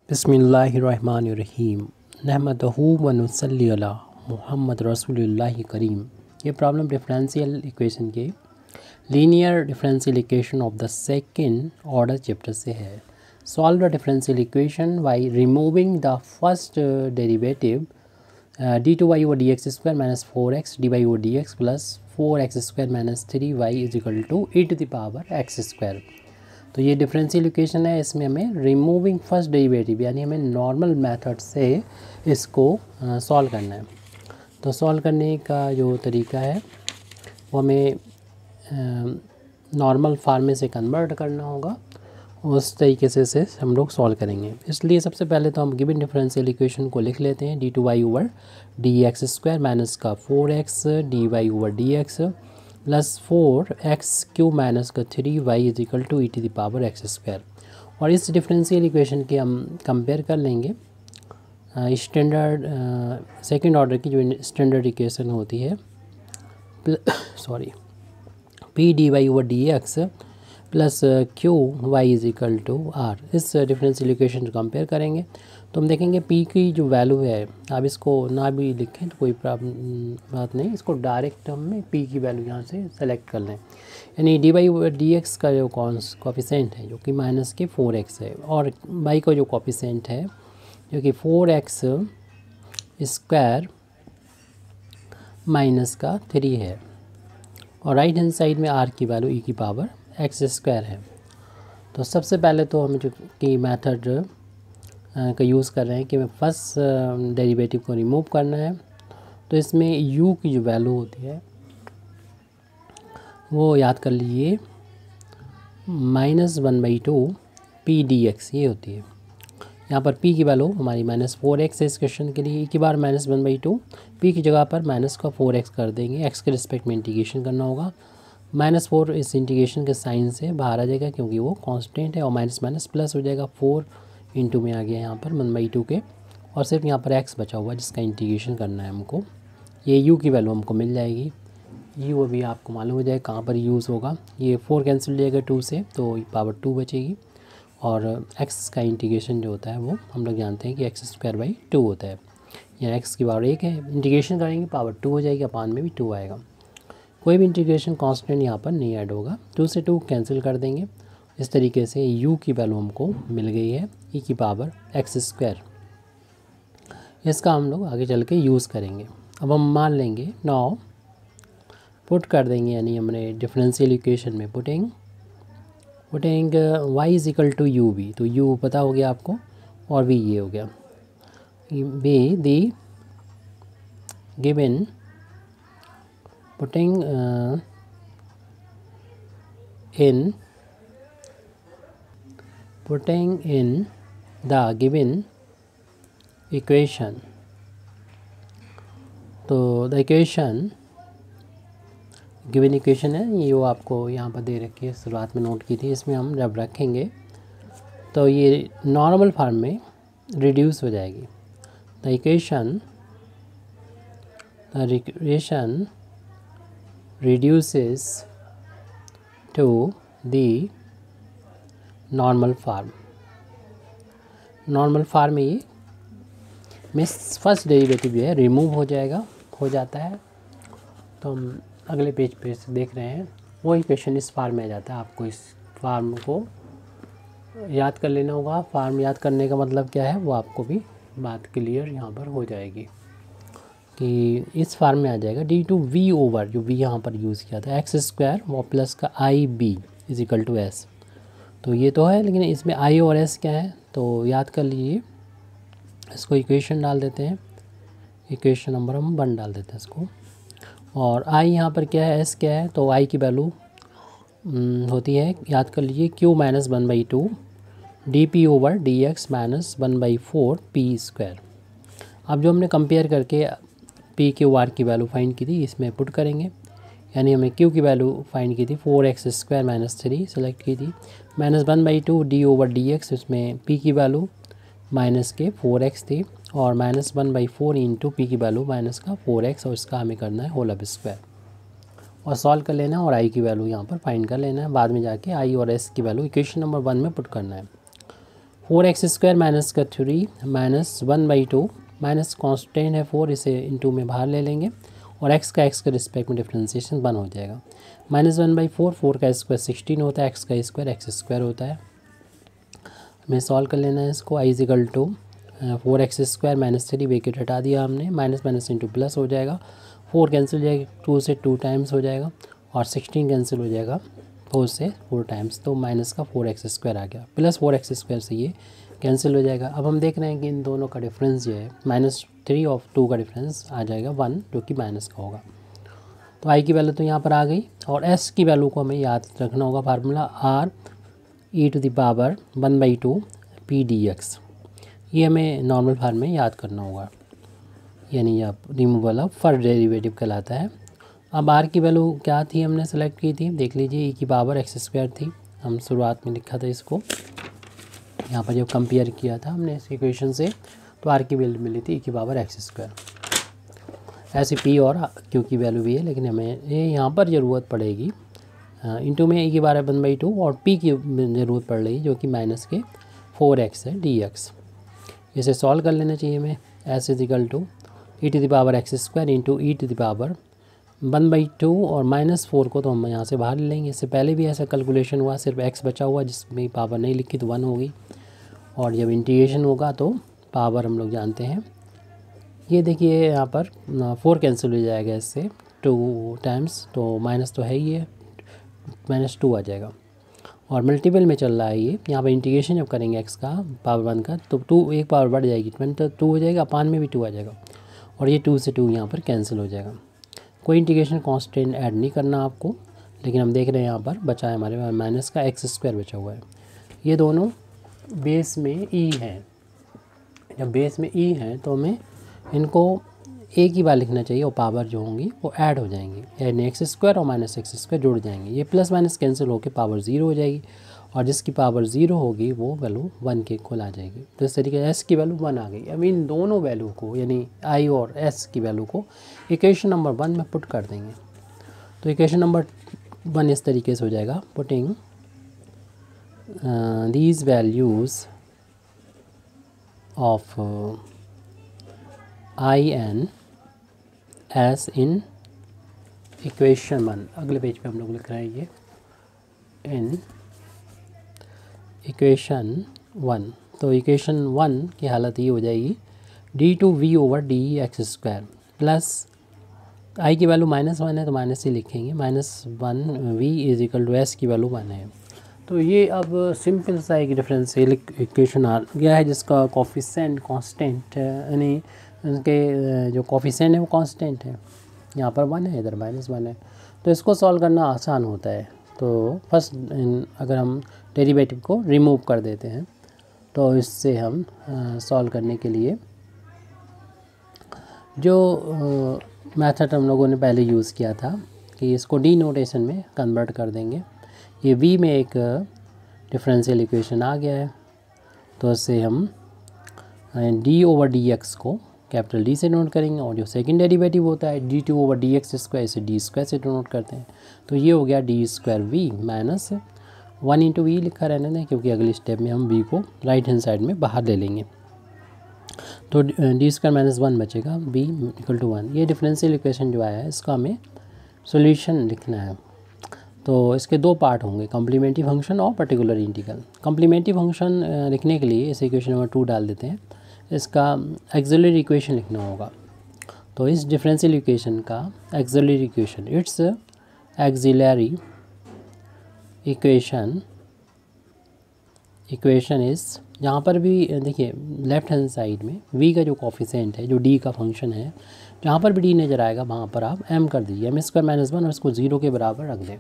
बिस्मिल्लाहिर्रहमानिर्रहीम नहमदहू व नुसल्ली अला मुहम्मद रसूलुल्लाहि करीम। ये प्रॉब्लम डिफरेंशियल इक्वेशन के linear differential equation of the second order chapter से है। Solve the differential equation by removing the first derivative d two y over d x square minus 4x d y over d x plus 4x square minus 3y is equal to e to the power x square. तो ये differential equation है, इसमें हमें removing first derivative यानी हमें normal method से इसको solve करना है। तो सॉल्व करने का जो तरीका है वो हमें नॉर्मल फार्म में से कन्वर्ट करना होगा, उस तरीके से हम लोग सॉल्व करेंगे। इसलिए सबसे पहले तो हम गिवन डिफरेंशियल इक्वेशन को लिख लेते हैं। D two y over d x square minus का 4x d y over d x plus 4x q minus का 3y is equal to e to the power x square. और इस differential equation के हम कंपेयर कर लेंगे standard second order की जो स्टैंडर्ड इक्वेशन होती है p d y over d x plus q y is equal to r. इस डिफरेंशियल इक्वेशन को कंपेयर करेंगे तो हम देखेंगे पी की जो वैल्यू है, आप इसको ना भी लिखें तो कोई बात नहीं, इसको डायरेक्ट हमें पी की वैल्यू यहाँ से सेलेक्ट कर लें। यानी d y over d x का जो कॉफिशेंट है जो कि माइनस के 4x है, और वाई का जो कॉफिशेंट है जो कि 4x स्क्वायर माइनस का 3 है, और राइट हैंड साइड में आर की वैल्यू ई की पावर एक्स स्क्वायर है। तो सबसे पहले तो हमें जो कि मेथड का यूज़ कर रहे हैं कि हमें फर्स्ट डेरिवेटिव को रिमूव करना है। तो इसमें u की जो वैल्यू होती है वो याद कर लीजिए -1/2 पी डी एक्स ये होती है। यहाँ पर p की वैल्यू हमारी -4x है इस क्वेश्चन के लिए, की बार -1/2 p की जगह पर माइनस का 4x कर देंगे, x के रिस्पेक्ट में इंटीग्रेशन करना होगा। -4 इस इंटीग्रेशन के साइन से बाहर आ जाएगा क्योंकि वो कांस्टेंट है, और माइनस माइनस प्लस हो जाएगा, 4 इंटू में आ गया यहाँ पर 1/2 के, और सिर्फ यहाँ पर x बचा हुआ जिसका इंटीग्रेशन करना है हमको। ये u की वैल्यू हमको मिल जाएगी, u अभी आपको मालूम हो जाएगा कहाँ पर यूज़ होगा। ये 4 कैंसिल हो जाएगा 2 से, तो पावर 2 बचेगी, और x का इंटीग्रेशन जो होता है वो हम लोग जानते हैं कि x स्क्वायर बाई 2 होता है। यहाँ x की पावर 1 है, इंटीग्रेशन करेंगे पावर 2 हो जाएगी, अपान में भी 2 आएगा। कोई भी इंटीग्रेशन कांस्टेंट यहाँ पर नहीं ऐड होगा, 2 से 2 कैंसिल कर देंगे। इस तरीके से u की वैल्यू हमको मिल गई है e की पावर एक्स स्क्वायर। इसका हम लोग आगे चल के यूज़ करेंगे। अब हम मान लेंगे नाउ पुट कर देंगे, यानी हमने डिफरेंशियल इक्वेशन में putting y is equal to u भी, तो u पता हो गया आपको, और v ये हो गया। b the given putting in the given equation। तो द इक्वेशन गिवन इक्वेशन है ये, वो आपको यहाँ पर दे रखी है, शुरुआत में नोट की थी। इसमें हम जब रखेंगे तो ये नॉर्मल फॉर्म में रिड्यूस हो जाएगी। The equation reduces to the normal form. Normal form में ये मिस फर्स्ट डेरिवेटिव जो है रिमूव हो जाता है। तो हम अगले पेज पे देख रहे हैं वो इक्वेशन इस फार्म में आ जाता है। आपको इस फार्म को याद कर लेना होगा। फार्म याद करने का मतलब क्या है वो आपको भी बात क्लियर यहाँ पर हो जाएगी कि इस फार्म में आ जाएगा डी टू वी ओवर, जो वी यहाँ पर यूज़ किया था, एक्स स्क्वायर वो प्लस का i b is equal to s. तो ये तो है, लेकिन इसमें आई और एस क्या है तो याद कर लीजिए। इसको इक्वेशन डाल देते हैं, इक्वेशन नंबर हम 1 डाल देते हैं इसको, और आई यहाँ पर क्या है, एस क्या है, तो आई की वैल्यू होती है, याद कर लीजिए, Q minus 1/2 D P over d x minus 1/4 P square. अब जो हमने कंपेयर करके पी क्यू आर की वैल्यू फाइंड की थी इसमें पुट करेंगे, यानी हमने क्यू की वैल्यू फाइंड की थी 4x स्क्वायर माइनस 3 सेलेक्ट की थी, -1/2 डी ओवर डी एक्स, उसमें p की वैल्यू माइनस के 4x थी, और -1/4 इंटू पी की वैल्यू माइनस का 4x, और इसका हमें करना है होल स्क्वायर, और सॉल्व कर लेना है, और i की वैल्यू यहाँ पर फाइंड कर लेना है। बाद में जाके i और s की वैल्यू इक्वेशन नंबर 1 में पुट करना है। 4x² माइनस का 3 माइनस 1/2 माइनस कॉन्स्टेंट है 4, इसे इंटू में बाहर ले लेंगे और x का रिस्पेक्ट में डिफ्रेंसिएशन 1 हो जाएगा। -1/4, 4 का स्क्वायर 16 होता है, x का स्क्वायर x² होता है। हमें सॉल्व कर लेना है इसको। i is equal to 4x² minus 3 bracket हटा दिया हमने, माइनस माइनस इंटू प्लस हो जाएगा, 4 कैंसिल हो जाएगा, 2 से 2 टाइम्स हो जाएगा और 16 कैंसिल हो जाएगा 4 से 4 टाइम्स, तो माइनस का 4x² आ गया, प्लस 4x² से ये कैंसिल हो जाएगा। अब हम देख रहे हैं कि इन दोनों का डिफरेंस जो है -3 और 2 का डिफरेंस आ जाएगा 1, जो कि माइनस का होगा। तो i की वैल्यू तो यहाँ पर आ गई और s की वैल्यू को हमें याद रखना होगा, फार्मूला r e⁻² 1/2 p/dx, ये हमें नॉर्मल फार्म में याद करना होगा, यानी यह रिमूवल ऑफ फर्स्ट डेरिवेटिव कहलाता है। अब r की वैल्यू क्या थी, हमने सेलेक्ट की थी, देख लीजिए e⁻x² थी, हम शुरुआत में लिखा था इसको, यहाँ पर जब कंपेयर किया था हमने इस इक्वेशन से तो r की वैल्यू मिली थी e⁻x²। ऐसे p और q की वैल्यू भी है, लेकिन हमें ये यहाँ पर ज़रूरत पड़ेगी इंटू में e⁻1/2 और p की ज़रूरत पड़ रही जो कि माइनस के 4x है dx। इसे सॉल्व कर लेना चाहिए हमें। s is equal to e⁻x² into e⁻1/2 और -4 को तो हम यहाँ से बाहर ले लेंगे। इससे पहले भी ऐसा कैलकुलेशन हुआ, सिर्फ x बचा हुआ जिसमें पावर नहीं लिखी तो 1 होगी, और जब इंटीग्रेशन होगा तो पावर हम लोग जानते हैं। ये देखिए यहाँ पर 4 कैंसिल हो जाएगा इससे 2 टाइम्स, तो माइनस तो है ही है, -2 आ जाएगा और मल्टीपल में चल रहा है ये। यहाँ पर इंटीग्रेशन जब करेंगे x का पावर 1 का तो 2 एक पावर बढ़ जाएगी, 2 हो जाएगा, अपान में भी 2 आ जाएगा और ये 2 से 2 यहाँ पर कैंसिल हो जाएगा। कोई इंटीग्रेशन कांस्टेंट ऐड नहीं करना आपको, लेकिन हम देख रहे हैं यहाँ पर बचा है हमारे माइनस का x² बचा हुआ है। ये दोनों बेस में e है, जब बेस में e है तो हमें इनको एक ही बार लिखना चाहिए और पावर जो होंगी वो ऐड हो जाएंगी, यानी x² और -x² जुड़ जाएंगे। ये प्लस माइनस कैंसिल होकर पावर 0 हो जाएगी और जिसकी पावर 0 होगी वो वैल्यू 1 के इक्वल आ जाएगी। तो इस तरीके से s की वैल्यू 1 आ गई। अब इन दोनों वैल्यू को यानी i और s की वैल्यू को इक्वेशन नंबर 1 में पुट कर देंगे। तो इक्वेशन नंबर 1 इस तरीके से हो जाएगा, putting these values of i and s in equation 1। अगले पेज पे हम लोग लिख रहे हैं ये इन इक्वेशन 1। तो इक्वेशन 1 की हालत ये हो जाएगी d2v/dx² प्लस i की वैल्यू -1 है तो माइनस ही लिखेंगे, -1v इजिकल टू s की वैल्यू 1 है। तो ये अब सिंपल सा एक डिफरेंशियल इक्वेशन आ गया है जिसका कोफिशिएंट कांस्टेंट यानी उनके जो कोफिशिएंट है वो कांस्टेंट है, यहाँ पर 1 है, इधर -1 है। तो इसको सॉल्व करना आसान होता है। तो फर्स्ट अगर हम डेरिवेटिव को रिमूव कर देते हैं तो इससे हम सॉल्व करने के लिए जो मेथड हम लोगों ने पहले यूज़ किया था कि इसको डी नोटेशन में कन्वर्ट कर देंगे। ये v में एक डिफरेंशियल इक्वेशन आ गया है, तो इससे हम d/dx को कैपिटल D से नोट करेंगे और जो सेकंड डेरिवेटिव होता है d2/dx² इसे d² से नोट करते हैं। तो ये हो गया d²v माइनस 1 इंटू वी लिखा रहने दें, क्योंकि अगली स्टेप में हम v को राइट हैंड साइड में बाहर ले लेंगे। तो d² माइनस 1 बचेगा, v इक्वल टू 1। ये डिफरेंशियल इक्वेशन जो आया है इसका हमें सॉल्यूशन लिखना है। तो इसके दो पार्ट होंगे, कॉम्प्लीमेंट्री फंक्शन और पर्टिकुलर इंटीग्रल। कॉम्प्लीमेंट्री फंक्शन लिखने के लिए इस इक्वेशन नंबर 2 डाल देते हैं, इसका एक्सिलरी इक्वेशन लिखना होगा। तो इस डिफरेंशियल इक्वेशन का axillary equation, it's axillary equation इस, यहाँ पर भी देखिए लेफ्ट हैंड साइड में v का जो कोफिशिएंट है जो d का फंक्शन है, जहाँ पर भी d नज़र आएगा वहाँ पर आप m कर दीजिए, m² माइनस 1 और इसको 0 के बराबर रख दें।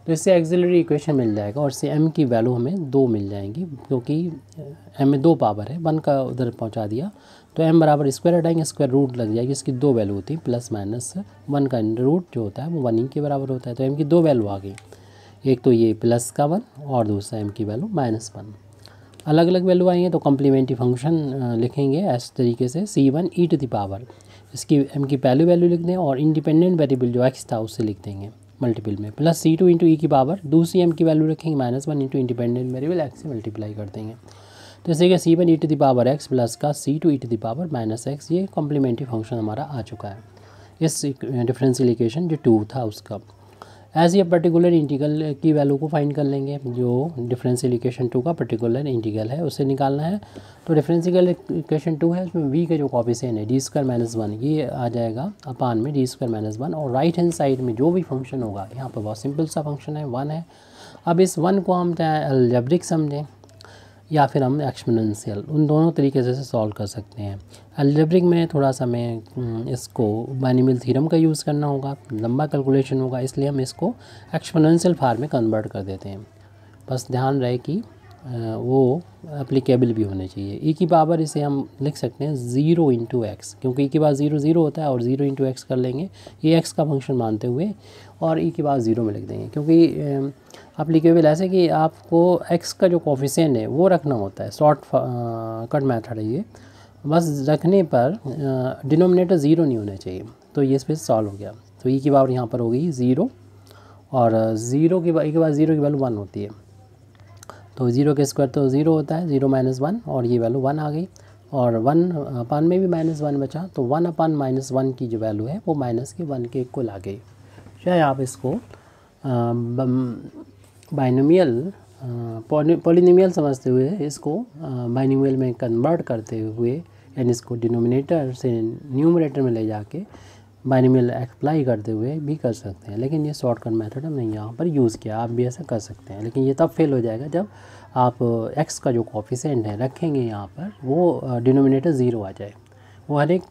तो इससे एक्सिलरी इक्वेशन मिल जाएगा और इससे m की वैल्यू हमें 2 मिल जाएंगी, क्योंकि m में 2 पावर है, 1 का उधर पहुंचा दिया तो m बराबर स्क्वायर हटाएंगे, स्क्वायर रूट लग जाएगी, इसकी 2 वैल्यू होती है, प्लस माइनस 1 का रूट जो होता है वो 1 के बराबर होता है। तो m की 2 वैल्यू आ गई, एक तो ये प्लस का 1 और दूसरा m की वैल्यू -1। अलग अलग वैल्यू आई हैं तो कॉम्प्लीमेंट्री फंक्शन लिखेंगे इस तरीके से c1 e⁻, इसकी m की पहली वैल्यू लिख दें और इंडिपेंडेंट वेरिएबल जो x था उससे लिख देंगे मल्टीपल में, प्लस c2 इंटू e⁻, दूसरी m की वैल्यू रखेंगे -1 इंटू इंडिपेंडेंट वेरिएबल x से मल्टीप्लाई कर देंगे। तो इसे कि c one e to the power x plus का c two e to the power minus x, ये कॉम्प्लीमेंट्री फंक्शन हमारा आ चुका है इस डिफरेंशियल इक्वेशन जो 2 था उसका। ऐसे ही पर्टिकुलर इंटीग्रल की वैल्यू को फाइंड कर लेंगे, जो डिफरेंशियल इक्वेशन 2 का पर्टिकुलर इंटीग्रल है उसे निकालना है। तो डिफरेंशियल इक्वेशन 2 है, उसमें वी के जो कॉफिशिएंट है डी स्क्वायर माइनस 1, ये आ जाएगा अपान में डी स्क्वायर माइनस 1, और राइट हैंड साइड में जो भी फंक्शन होगा, यहाँ पर बहुत सिंपल सा फंक्शन है 1 है। अब इस 1 को हम चाहे अलजेब्रिक समझें या फिर हम एक्सपोनेंशियल, उन दोनों तरीके से सॉल्व कर सकते हैं। अलजेब्रिक में थोड़ा सा हमें इसको बाइनोमियल थ्योरम का यूज़ करना होगा, लंबा कैलकुलेशन होगा, इसलिए हम इसको एक्सपोनेंशियल फॉर्म में कन्वर्ट कर देते हैं। बस ध्यान रहे कि वो एप्लीकेबल भी होने चाहिए। ई की पावर इसे हम लिख सकते हैं 0 इंटू एक्स, क्योंकि ई की पावर 0 0 होता है और 0 इंटू एक्स कर लेंगे, ये एक्स का फंक्शन मानते हुए, और ई की पावर 0 में लिख देंगे, क्योंकि एप्लीकेबल ऐसे कि आपको एक्स का जो कोफिशिएंट है वो रखना होता है। शॉर्ट कट मेथड है ये, बस रखने पर डिनोमिनेटर 0 नहीं होना चाहिए। तो ये इस पर सॉल्व हो गया। तो ई की पावर यहाँ पर हो गई 0, और 0 की बाद 0 की वैल्यू 1 होती है, तो 0 के स्क्वायर तो 0 होता है, 0 माइनस 1, और ये वैल्यू 1 आ गई, और 1 अपान में भी माइनस 1 बचा, तो 1 अपान माइनस 1 की जो वैल्यू है वो माइनस के 1 के इक्वल आ गई। चाहे आप इसको बाइनोमियल पॉलिनोमियल समझते हुए इसको बाइनोमियल में कन्वर्ट करते हुए, यानी इसको डिनोमिनेटर से न्यूमरेटर में ले जाके बाइनोमियल अप्लाई करते हुए भी कर सकते हैं, लेकिन ये शॉर्टकट मेथड हमने यहाँ पर यूज़ किया। आप भी ऐसा कर सकते हैं, लेकिन ये तब फेल हो जाएगा जब आप एक्स का जो कोफिशिएंट है रखेंगे यहाँ पर, वो डिनोमिनेटर 0 आ जाए। वो हर एक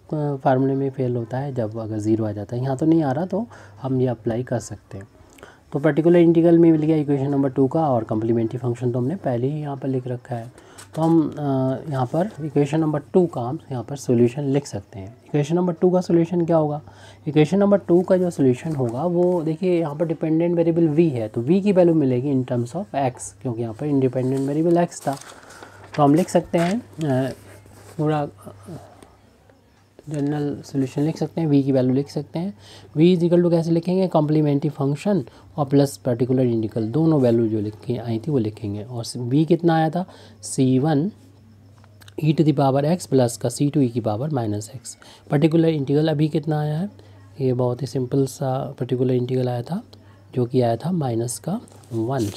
फार्मूले में फेल होता है जब अगर 0 आ जाता है, यहाँ तो नहीं आ रहा, तो हम ये अप्लाई कर सकते हैं। तो पर्टिकुलर इंटीग्रल में मिल गया इक्वेशन नंबर 2 का, और कम्प्लीमेंट्री फंक्शन तो हमने पहले ही यहाँ पर लिख रखा है। तो हम यहाँ पर इक्वेशन नंबर 2 का हम यहाँ पर सॉल्यूशन लिख सकते हैं। इक्वेशन नंबर 2 का सॉल्यूशन क्या होगा? इक्वेशन नंबर 2 का जो सॉल्यूशन होगा वो देखिए, यहाँ पर डिपेंडेंट वेरिएबल v है, तो v की वैल्यू मिलेगी इन टर्म्स ऑफ x, क्योंकि यहाँ पर इंडिपेंडेंट वेरिएबल x था। तो हम लिख सकते हैं पूरा जनरल सॉल्यूशन लिख सकते हैं, v की वैल्यू लिख सकते हैं। v इज इक्वल टू कैसे लिखेंगे? कॉम्प्लीमेंट्री फंक्शन और प्लस पर्टिकुलर इंटीग्रल, दोनों वैल्यू जो लिखी आई थी वो लिखेंगे। और v कितना आया था? c1 e to the power x plus का c2 ई की पावर माइनस एक्स। पर्टिकुलर इंटीग्रल अभी कितना आया है? ये बहुत ही सिंपल सा पर्टिकुलर इंटीग्रल आया था, जो कि आया था माइनस का 1।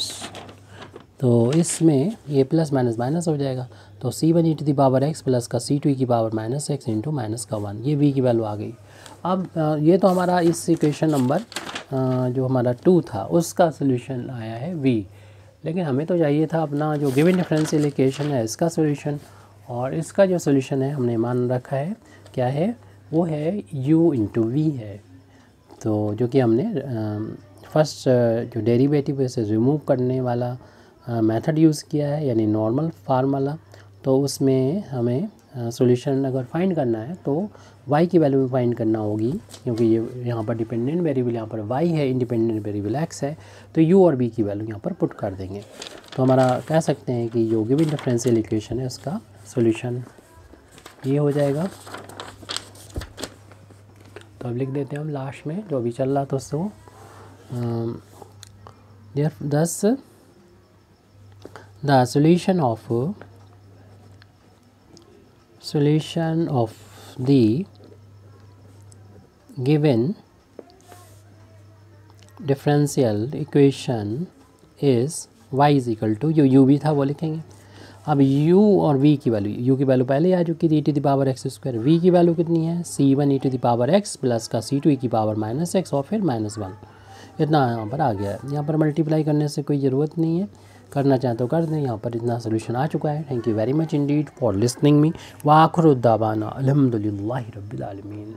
तो इसमें ये प्लस माइनस माइनस हो जाएगा, तो c1 e to the power x plus का c2 ई की पावर माइनस एक्स इंटू माइनस का 1, ये v की वैल्यू आ गई। अब ये तो हमारा इस इक्वेशन नंबर जो हमारा 2 था उसका सोल्यूशन आया है v, लेकिन हमें तो चाहिए था अपना जो गिवन डिफरेंशियल इक्वेशन है इसका सोल्यूशन। और इसका जो सोल्यूशन है हमने मान रखा है क्या है? वो है u इंटू वी है। तो जो कि हमने फर्स्ट जो डेरिवेटिव है से रिमूव करने वाला मेथड यूज़ किया है, यानी नॉर्मल फार्मूला। तो उसमें हमें सॉल्यूशन अगर फाइंड करना है तो y की वैल्यू फाइंड करना होगी, क्योंकि ये यहाँ पर डिपेंडेंट वेरिएबल यहाँ पर y है, इंडिपेंडेंट वेरिएबल x है, तो u और v की वैल्यू यहाँ पर पुट कर देंगे। तो हमारा कह सकते हैं कि जो गिवन डिफरेंशियल इक्वेशन है उसका सॉल्यूशन ये हो जाएगा। तो अब लिख देते हैं हम लास्ट में जो अभी चल रहा था उसको, thus the solution of the given differential equation is y is equal to u भी था वो लिखेंगे। अब u और v की वैल्यू, u की वैल्यू पहले आ चुकी थी e to the power x square, v की वैल्यू कितनी है? c1 e to the power x plus का c2 e की पावर माइनस एक्स और फिर माइनस 1, इतना यहाँ पर आ गया है। यहाँ पर मल्टीप्लाई करने से कोई ज़रूरत नहीं है, करना चाहें तो कर दें। यहाँ पर इतना सोल्यूशन आ चुका है। Thank you very much Indeed for listening me. व आखिर दावाना अल्हम्दुलिल्लाहि रब्बिल आलमीन।